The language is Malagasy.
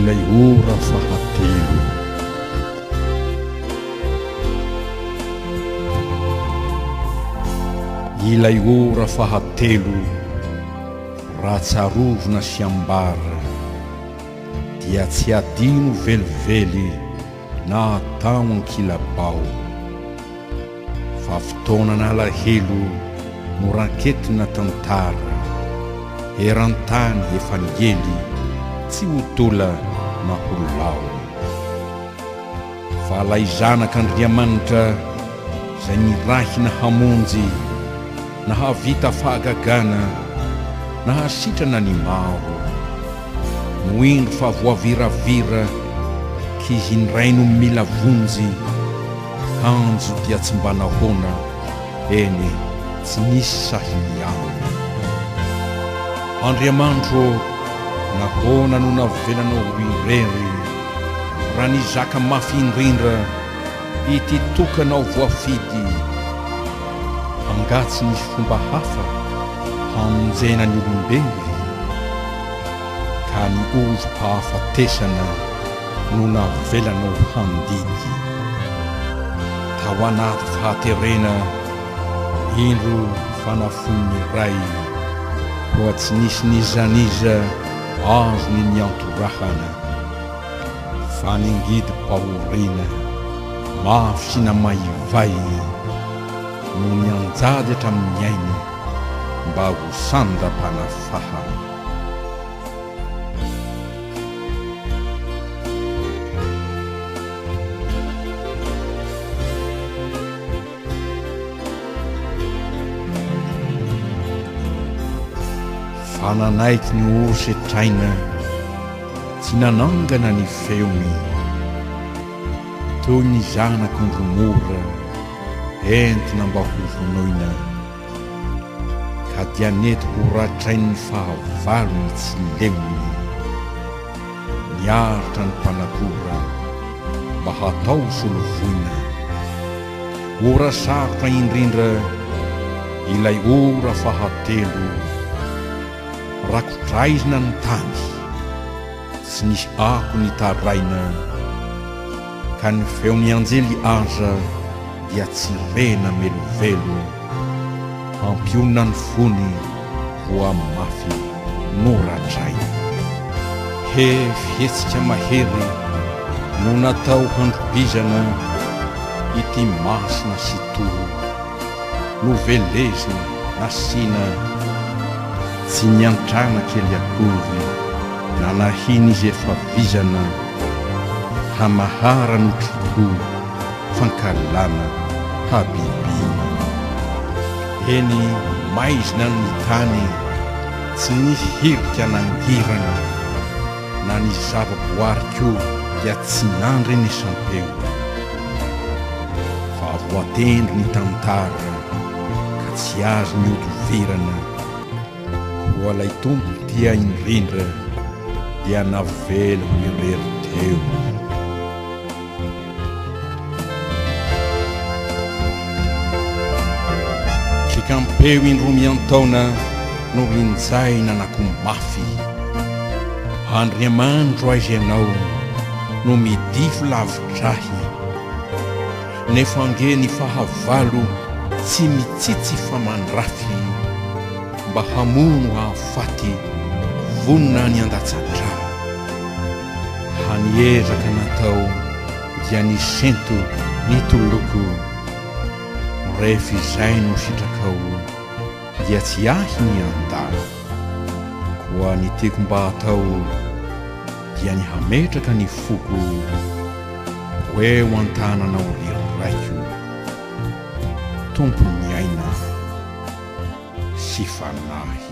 ilay ora fahatelo. Ilay ora fahatelo raha tsarovina sy ambara dia tsy adino velively na atao ankilabao, fa fotoanana alahelo no ranketina tantara, eran-tany efangely tsy ho tola na ho lao. Fa lay zanak'Andriamanitra zay nirahina hamonjy na havita fahagagana na hasitrana ny maro, no indro fa voaviravira kizinray no mila vonjy, hanjo dia tsy mba nahoana, eny tsy nisy sahiniao. Andriamanitro, nahoana no navelanao irery raha nizaka mafy indrindra ity tokanao voafidy, angatsy nisy fomba hafa hamonjena ny olombelo, ka ny ozo-pahafatesana no navelanao handidy. Tao anaty fahaterena indro fanafony ray, koa tsy nisy nizaniza azo ny niantorahana, fa ningidy pahorina mafy sy namaivay no nianjady hatramin'ny ainy mba ho sandram-panafaha. Fa nanaiky ny orsetraina tsy nanangana ny feony, toy ny zanak'ondromora entina mba ho vonoina, ka dia nety ho ratrain'ny fahavalony tsy leony, niaritra ny mpanakora mba hatao solovoina. Ora sarotra indrindra ilay ora fahatelo, rakotraizina ny tany, tsy nisy ako nitaraina, ka ny feon'ny anjely aza dia tsy rena melovelo, hampionina ny fony voa mafy noratraina. He fihetsika mahery no natao handrobizana ity masina sy toro, no velezina nasina, tsy niantrana kely akory na nahiny izy efa vizana, hamahara no troko fankalana habibina. Eny maizina ny tany tsy nisy hirika nangirana, na ny zava-boariko dia tsy nandry ny sampeo, fa voatendry ny tantara ka tsy azo ny odovirana, koa lay tompo tia indrindra dia navelo irery teo. Kampeo indro miantaona no rinjaina nakomafy, Andriamanitro aiza ianao no midifo lavitrahy, nefa ange ny fahavalo tsy mitsitsy fa mandrafy, mba hamono hahafaty vonina ny andatsatra. Haniezaka natao dia ny sento nitoloko, rehefa izay no sitrakao dia tsy ahy ny andà, koa ny tiako mba hatao dia ny hametraka ny foko hoe ho an-tananao ririraiko, tompony aina sy fanahy.